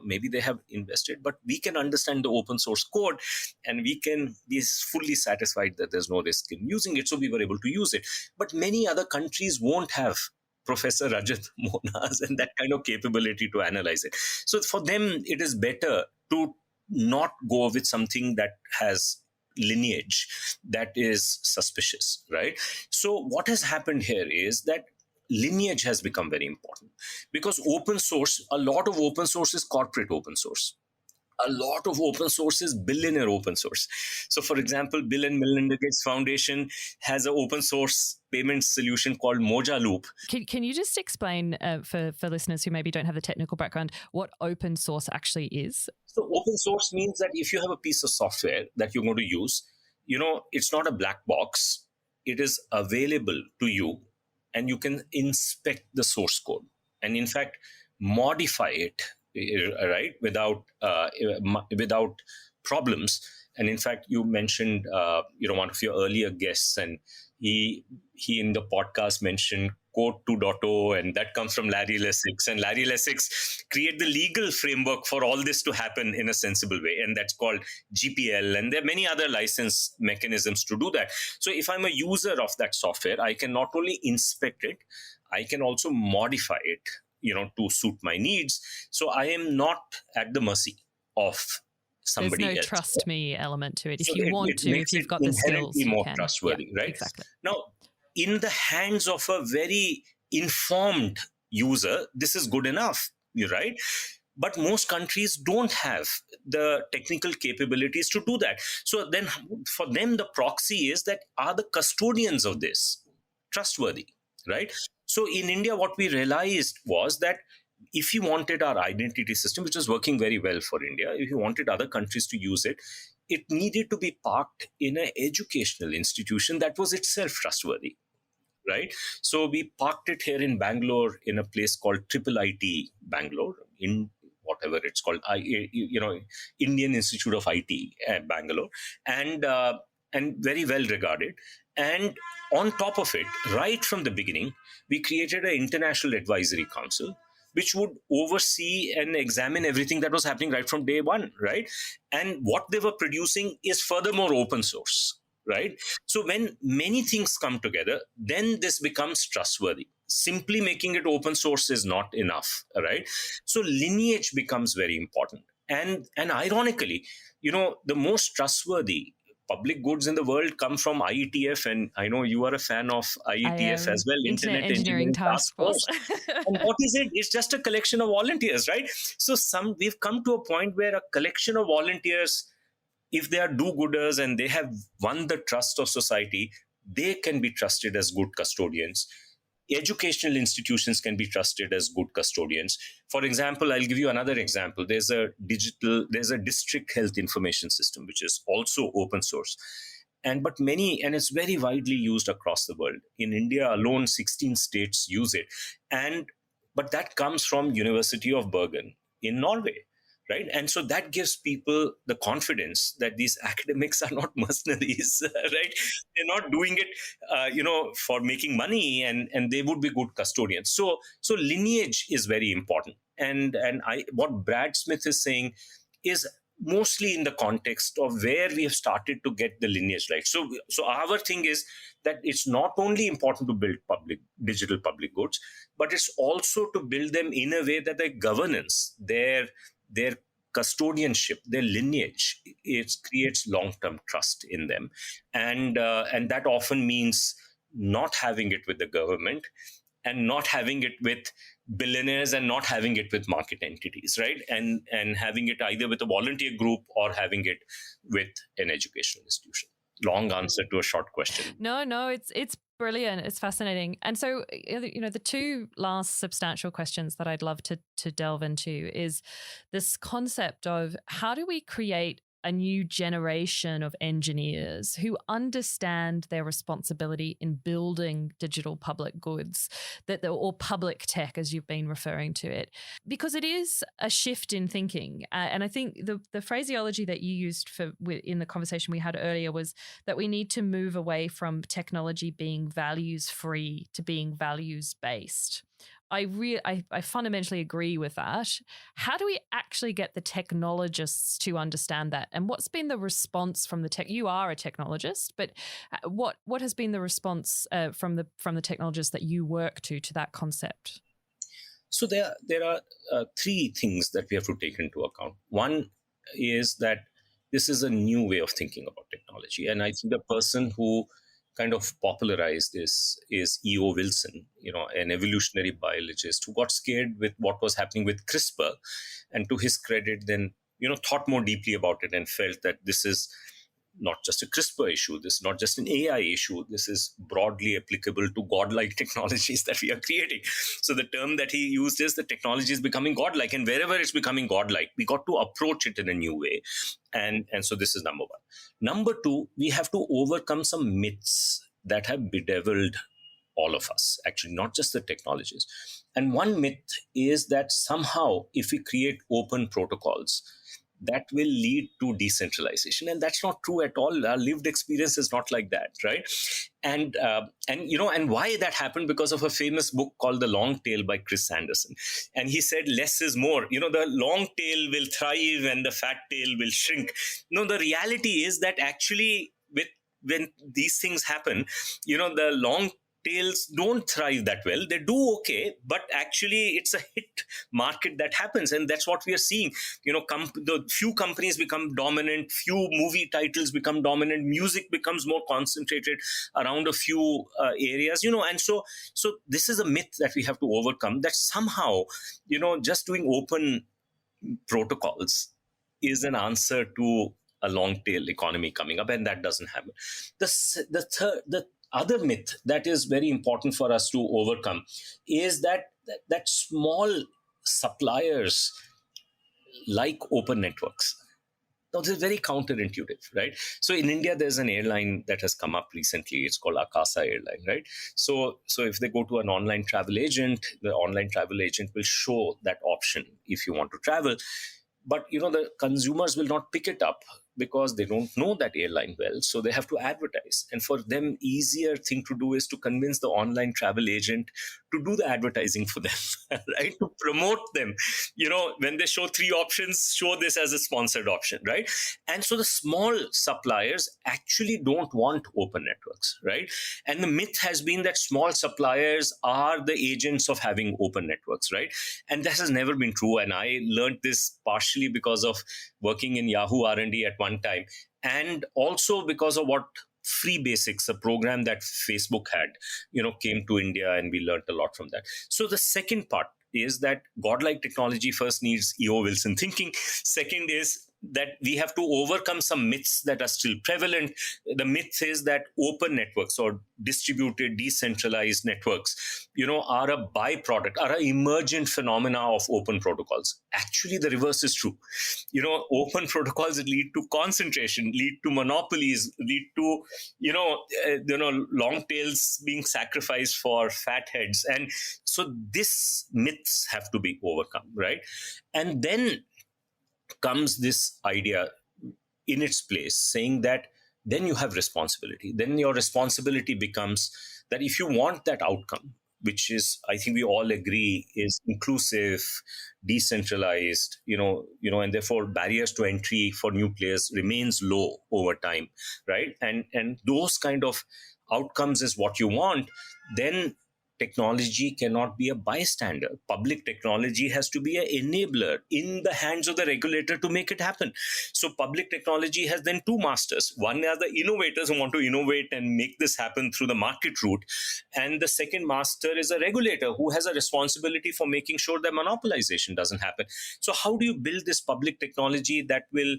Speaker 2: Maybe they have invested, but we can understand the open source code and we can be fully satisfied that there's no risk in using it. So we were able to use it. But many other countries won't have Professor Rajat Mona's and that kind of capability to analyze it. So for them, it is better to not go with something that has lineage that is suspicious, right? So what has happened here is that lineage has become very important, because open source, a lot of open source is corporate open source. A lot of open source is billionaire open source. So for example, Bill and Melinda Gates Foundation has an open source payment solution called Moja Loop.
Speaker 1: Can you just explain for listeners who maybe don't have the technical background what open source actually is?
Speaker 2: So open source means that if you have a piece of software that you're going to use, it's not a black box. It is available to you, and you can inspect the source code and, in fact, modify it, right, without problems. And in fact, you mentioned, one of your earlier guests, and he in the podcast mentioned Code 2.0, and that comes from Larry Lessig. And Larry Lessig created the legal framework for all this to happen in a sensible way, and that's called GPL. And there are many other license mechanisms to do that. So if I'm a user of that software, I can not only inspect it, I can also modify it, to suit my needs. So I am not at the mercy of somebody else.
Speaker 1: There's no trust me element to it. If you want to, if you've got the skills, you
Speaker 2: more
Speaker 1: can.
Speaker 2: Trustworthy, right?
Speaker 1: Exactly.
Speaker 2: Now, in the hands of a very informed user, this is good enough, right? But most countries don't have the technical capabilities to do that. So then for them, the proxy is that, are the custodians of this trustworthy, right? So in India, what we realized was that if you wanted our identity system, which was working very well for India, if you wanted other countries to use it, it needed to be parked in an educational institution that was itself trustworthy, right? So we parked it here in Bangalore in a place called Triple IT Bangalore, in whatever it's called, Indian Institute of IT Bangalore, and very well regarded. And on top of it, right from the beginning, we created an international advisory council which would oversee and examine everything that was happening right from day one, right? And what they were producing is furthermore open source, right? So when many things come together, then this becomes trustworthy. Simply making it open source is not enough, right? So lineage becomes very important. And ironically, the most trustworthy public goods in the world come from IETF, and I know you are a fan of
Speaker 1: I
Speaker 2: IETF as
Speaker 1: am
Speaker 2: well,
Speaker 1: Internet
Speaker 2: Internet
Speaker 1: Engineering
Speaker 2: Engineering
Speaker 1: Task
Speaker 2: Task
Speaker 1: Force.
Speaker 2: Force. And what is it? It's just a collection of volunteers, right? So we've come to a point where a collection of volunteers, if they are do-gooders and they have won the trust of society, they can be trusted as good custodians. Educational institutions can be trusted as good custodians. For example, I'll give you another example. There's a district health information system, which is also open source. And it's very widely used across the world. In India alone, 16 states use it. But that comes from University of Bergen in Norway, right? And so that gives people the confidence that these academics are not mercenaries, right? They're not doing it, for making money, and they would be good custodians. So lineage is very important. And what Brad Smith is saying is mostly in the context of where we have started to get the lineage right. So our thing is that it's not only important to build digital public goods, but it's also to build them in a way that their governance, their custodianship, their lineage, it creates long-term trust in them. And that often means not having it with the government, and not having it with billionaires, and not having it with market entities, right? And having it either with a volunteer group or having it with an educational institution. Long answer to a short question.
Speaker 1: No, it's brilliant. It's fascinating. And so, the two last substantial questions that I'd love to delve into is this concept of how do we create a new generation of engineers who understand their responsibility in building digital public goods, or public tech, as you've been referring to it, because it is a shift in thinking. And I think the phraseology that you used in the conversation we had earlier was that we need to move away from technology being values free to being values based. I fundamentally agree with that. How do we actually get the technologists to understand that? And what's been the response from the tech? You are a technologist, but what has been the response from the technologists that you work to that concept?
Speaker 2: So there are three things that we have to take into account. One is that this is a new way of thinking about technology, and I think the person who kind of popularized this is E.O. Wilson, an evolutionary biologist who got scared with what was happening with CRISPR, and to his credit, then thought more deeply about it and felt that this is not just a CRISPR issue, this is not just an AI issue, this is broadly applicable to godlike technologies that we are creating. So the term that he used is the technology is becoming godlike, and wherever it's becoming godlike, we got to approach it in a new way. And so this is number one. Number two, we have to overcome some myths that have bedeviled all of us, actually, not just the technologies. And one myth is that somehow, if we create open protocols, that will lead to decentralization, and that's not true at all. Our lived experience is not like that, right? And why that happened? Because of a famous book called The Long Tail by Chris Sanderson, and he said less is more. The long tail will thrive and the fat tail will shrink. No, the reality is that actually, when these things happen, the long tails don't thrive that well. They do okay, but actually it's a hit market that happens, and that's what we are seeing. The few companies become dominant, few movie titles become dominant, music becomes more concentrated around a few areas, and so this is a myth that we have to overcome, that somehow, just doing open protocols is an answer to a long tail economy coming up, and that doesn't happen. The other myth that is very important for us to overcome is that small suppliers like open networks. Now, this is very counterintuitive, right? So in India, there's an airline that has come up recently. It's called Akasa Airline, right? So if they go to an online travel agent, the online travel agent will show that option if you want to travel. But, the consumers will not pick it up because they don't know that airline well. So they have to advertise. And for them, easier thing to do is to convince the online travel agent to do the advertising for them, right? To promote them. When they show 3 options, show this as a sponsored option, right? And so the small suppliers actually don't want open networks, right? And the myth has been that small suppliers are the agents of having open networks, right? And that has never been true. And I learned this partially because of working in Yahoo R&D at one time, and also because of what Free Basics, a program that Facebook had, came to India, and we learned a lot from that. So the second part is that godlike technology first needs E.O. Wilson thinking. Second is that we have to overcome some myths that are still prevalent. The myth is that open networks or distributed, decentralized networks, are a byproduct, are an emergent phenomena of open protocols. Actually, the reverse is true. Open protocols lead to concentration, lead to monopolies, lead to, long tails being sacrificed for fat heads. And so these myths have to be overcome, right? And then comes this idea in its place, saying that then you have responsibility. Then your responsibility becomes that if you want that outcome, which is, I think we all agree, is inclusive, decentralized, and therefore barriers to entry for new players remains low over time, right? And those kind of outcomes is what you want. Then technology cannot be a bystander. Public technology has to be an enabler in the hands of the regulator to make it happen. So public technology has then 2 masters. One are the innovators who want to innovate and make this happen through the market route. And the second master is a regulator who has a responsibility for making sure that monopolization doesn't happen. So how do you build this public technology that will,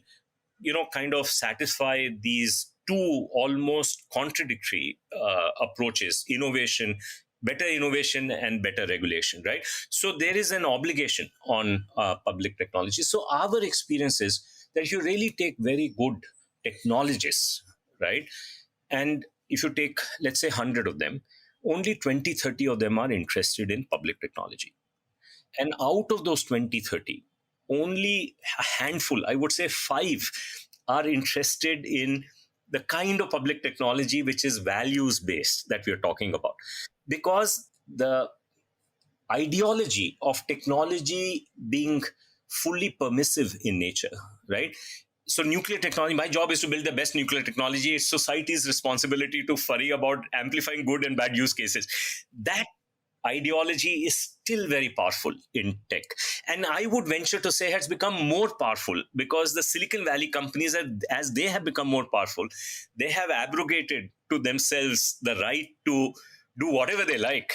Speaker 2: kind of satisfy these 2 almost contradictory approaches: better innovation and better regulation, right? So there is an obligation on public technology. So our experience is that if you really take very good technologists, right? And if you take, let's say, 100 of them, only 20, 30 of them are interested in public technology. And out of those 20, 30, only a handful, I would say 5, are interested in the kind of public technology which is values-based that we are talking about. Because the ideology of technology being fully permissive in nature, right? So nuclear technology, my job is to build the best nuclear technology. It's society's responsibility to worry about amplifying good and bad use cases. That ideology is still very powerful in tech. And I would venture to say has become more powerful because the Silicon Valley companies, as they have become more powerful, they have abrogated to themselves the right to do whatever they like.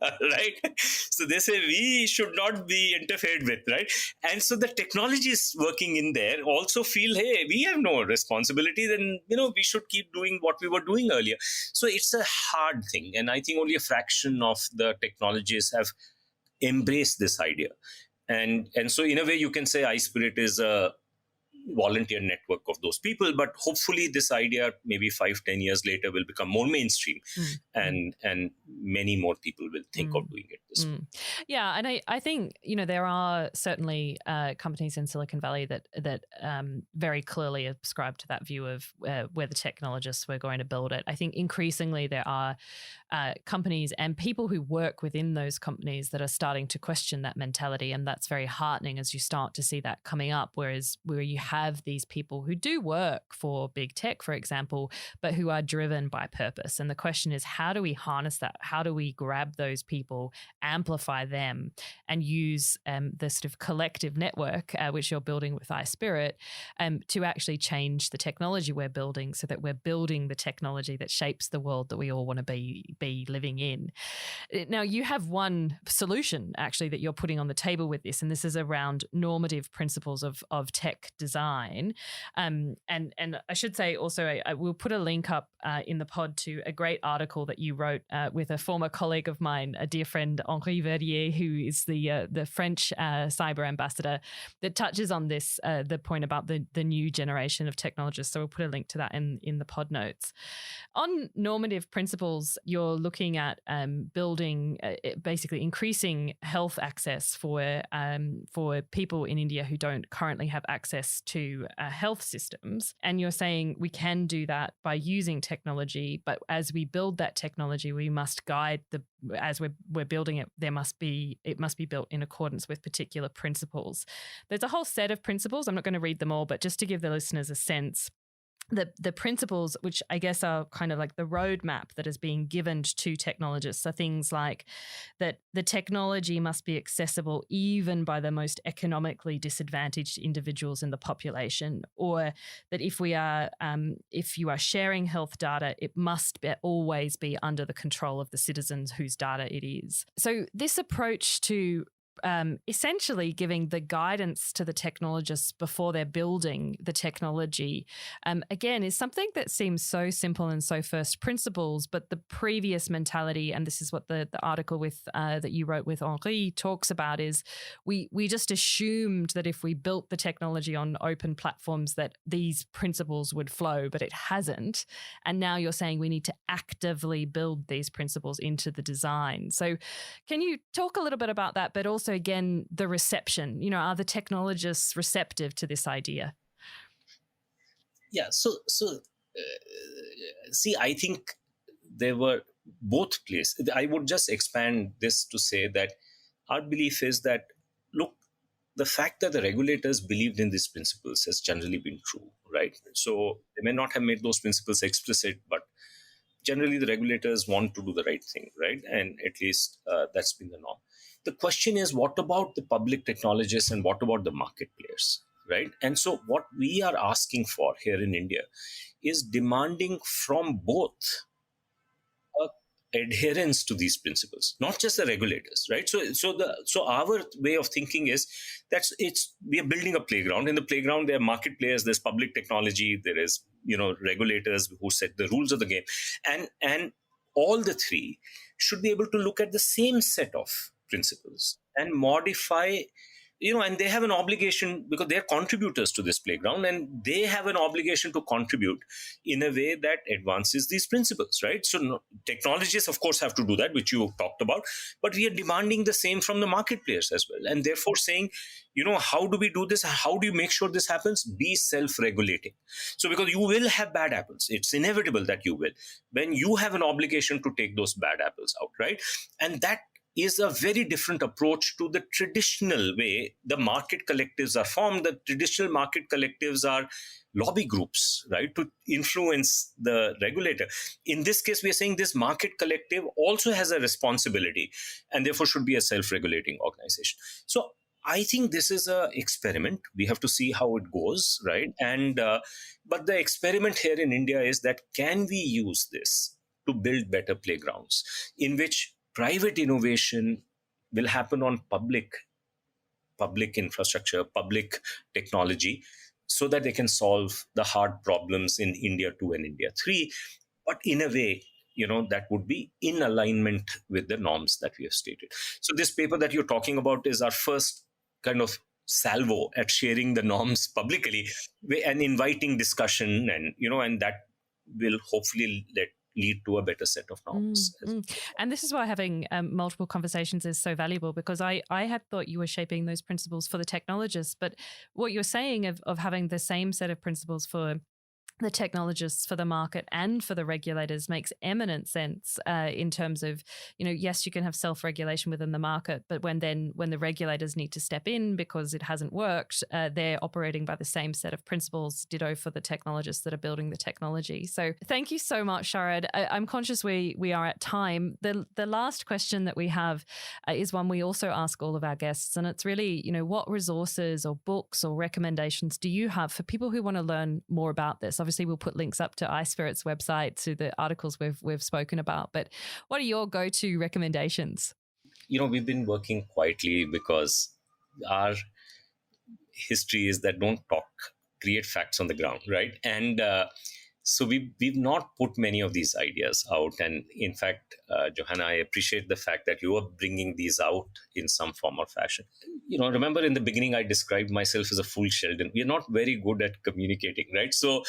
Speaker 2: Right? So they say we should not be interfered with, right? And so the technologies working in there also feel, hey, we have no responsibility, then, we should keep doing what we were doing earlier. So it's a hard thing. And I think only a fraction of the technologies have embraced this idea. And so in a way, you can say iSPIRT is a volunteer network of those people, but hopefully this idea maybe 5-10 years later will become more mainstream and many more people will think of doing it this way.
Speaker 1: Yeah, and I think there are certainly companies in Silicon Valley that very clearly ascribe to that view of where the technologists were going to build it. I think increasingly there are companies and people who work within those companies that are starting to question that mentality, and that's very heartening as you start to see that coming up. Whereas where you have these people who do work for big tech, for example, but who are driven by purpose. And the question is, how do we harness that? How do we grab those people, amplify them, and use the sort of collective network, which you're building with iSPIRT, to actually change the technology we're building so that we're building the technology that shapes the world that we all want to be living in. Now, you have one solution actually that you're putting on the table with this, and this is around normative principles of tech design. And I should say also, I will put a link up in the pod to a great article that you wrote with a former colleague of mine, a dear friend, Henri Verdier, who is the French cyber ambassador, that touches on this, the point about the new generation of technologists. So we'll put a link to that in the pod notes. On normative principles, you're looking at building, basically increasing health access for people in India who don't currently have access to health systems. And you're saying we can do that by using technology, but as we build that technology, we must guide as we're building it, it must be built in accordance with particular principles. There's a whole set of principles. I'm not going to read them all, but just to give the listeners a sense, the principles, which I guess are kind of like the roadmap that is being given to technologists, are things like that the technology must be accessible even by the most economically disadvantaged individuals in the population, or that if you are sharing health data, it must always be under the control of the citizens whose data it is. So this approach to essentially giving the guidance to the technologists before they're building the technology, again, is something that seems so simple and so first principles, but the previous mentality, and this is what the article with that you wrote with Henri talks about, is we just assumed that if we built the technology on open platforms that these principles would flow, but it hasn't. And now you're saying we need to actively build these principles into the design. So can you talk a little bit about that, but also, again, the reception? Are the technologists receptive to this idea?
Speaker 2: Yeah. So see, I think there were both places. I would just expand this to say that our belief is that, look, the fact that the regulators believed in these principles has generally been true, right? So they may not have made those principles explicit, but generally the regulators want to do the right thing, right? And at least that's been the norm. The question is, what about the public technologists and what about the market players, right? And so what we are asking for here in India is demanding from both adherence to these principles, not just the regulators, right? So our way of thinking is that we are building a playground. In the playground, there are market players, there's public technology, there is regulators who set the rules of the game, and all the three should be able to look at the same set of principles and modify, and they have an obligation because they're contributors to this playground, and they have an obligation to contribute in a way that advances these principles, right? So technologists, of course, have to do that, which you talked about, but we are demanding the same from the market players as well. And therefore saying, how do we do this? How do you make sure this happens? Be self-regulating. So because you will have bad apples, it's inevitable that you will, when you have an obligation to take those bad apples out, right? And that is a very different approach to the traditional way the market collectives are formed. The traditional market collectives are lobby groups, right, to influence the regulator. In this case, we are saying this market collective also has a responsibility and therefore should be a self-regulating organization. So I think this is an experiment. We have to see how it goes, right? And but the experiment here in India is that, can we use this to build better playgrounds in which private innovation will happen on public infrastructure, public technology, so that they can solve the hard problems in India 2 and India 3, but in a way, that would be in alignment with the norms that we have stated. So this paper that you're talking about is our first kind of salvo at sharing the norms publicly and inviting discussion, and that will hopefully lead to a better set of norms.
Speaker 1: And this is why having multiple conversations is so valuable, because I had thought you were shaping those principles for the technologists, but what you're saying of having the same set of principles for the technologists, for the market, and for the regulators makes eminent sense in terms of, yes, you can have self-regulation within the market, but when the regulators need to step in because it hasn't worked, they're operating by the same set of principles, ditto for the technologists that are building the technology. So thank you so much, Sharad. I'm conscious we are at time. The last question that we have is one we also ask all of our guests, and it's really, what resources or books or recommendations do you have for people who want to learn more about this? Obviously, we'll put links up to iSPIRT's website, to the articles we've spoken about. But what are your go-to recommendations?
Speaker 2: We've been working quietly because our history is that don't talk, create facts on the ground, right? And so we've not put many of these ideas out. And in fact, Johanna, I appreciate the fact that you are bringing these out in some form or fashion. Remember in the beginning, I described myself as a full Sheldon. We are not very good at communicating, right? So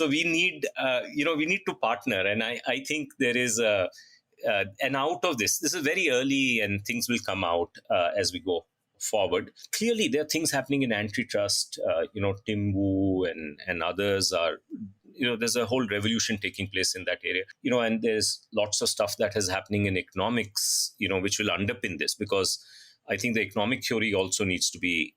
Speaker 2: we need, we need to partner. And I think there is and out of this is very early, and things will come out as we go forward. Clearly, there are things happening in antitrust. Tim Wu and others are, there's a whole revolution taking place in that area, and there's lots of stuff that is happening in economics, which will underpin this, because I think the economic theory also needs to be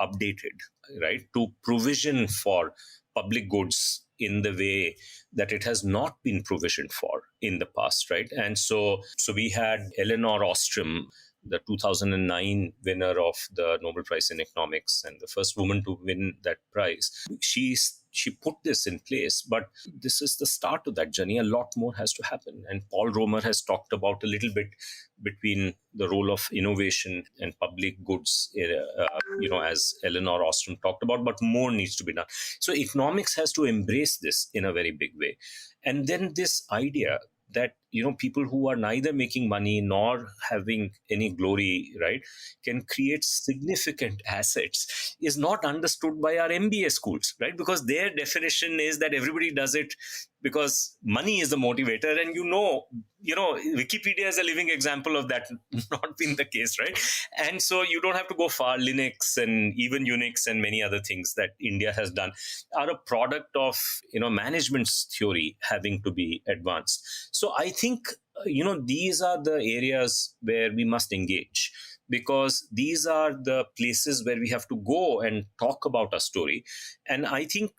Speaker 2: updated, right, to provision for public goods in the way that it has not been provisioned for in the past, right? And so we had Elinor Ostrom, the 2009 winner of the Nobel Prize in Economics and the first woman to win that prize. She put this in place, but this is the start of that journey. A lot more has to happen. And Paul Romer has talked about a little bit between the role of innovation and public goods, as Elinor Ostrom talked about, but more needs to be done. So economics has to embrace this in a very big way. And then this idea that, people who are neither making money nor having any glory, right, can create significant assets is not understood by our MBA schools, right? Because their definition is that everybody does it because money is the motivator. And Wikipedia is a living example of that not being the case, right? And so you don't have to go far. Linux and even Unix and many other things that India has done are a product of, management theory having to be advanced. So I think, these are the areas where we must engage, because these are the places where we have to go and talk about our story. And I think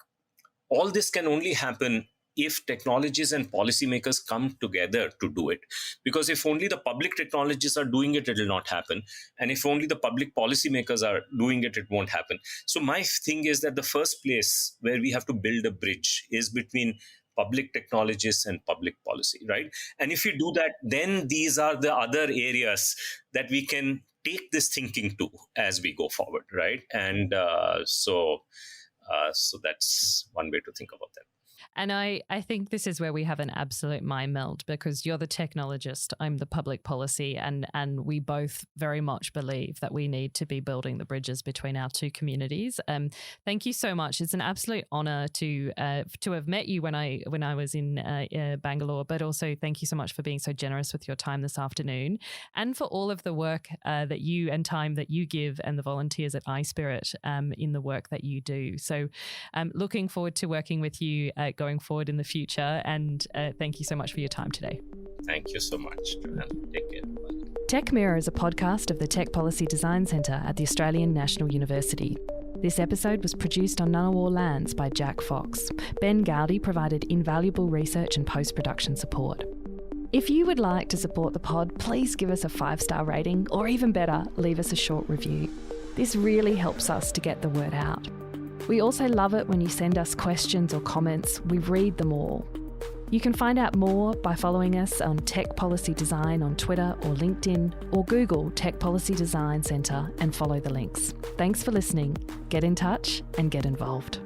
Speaker 2: all this can only happen if technologies and policymakers come together to do it. Because if only the public technologies are doing it, it will not happen. And if only the public policymakers are doing it, it won't happen. So my thing is that the first place where we have to build a bridge is between public technologies and public policy, right? And if we do that, then these are the other areas that we can take this thinking to as we go forward, right? And so that's one way to think about that.
Speaker 1: And I think this is where we have an absolute mind meld, because you're the technologist, I'm the public policy, and we both very much believe that we need to be building the bridges between our two communities. Thank you so much. It's an absolute honor to have met you when I was in Bangalore, but also thank you so much for being so generous with your time this afternoon, and for all of the work that you and time that you give, and the volunteers at iSPIRT in the work that you do. So looking forward to working with you going forward in the future. And thank you so much for your time today.
Speaker 2: Thank you so much, Johanna. Take care. Bye.
Speaker 1: Tech Mirror is a podcast of the Tech Policy Design Centre at the Australian National University. This episode was produced on Ngunnawal lands by Jack Fox. Ben Gowdie provided invaluable research and post-production support. If you would like to support the pod, please give us a 5-star rating, or even better, leave us a short review. This really helps us to get the word out. We also love it when you send us questions or comments. We read them all. You can find out more by following us on Tech Policy Design on Twitter or LinkedIn, or Google Tech Policy Design Centre and follow the links. Thanks for listening. Get in touch and get involved.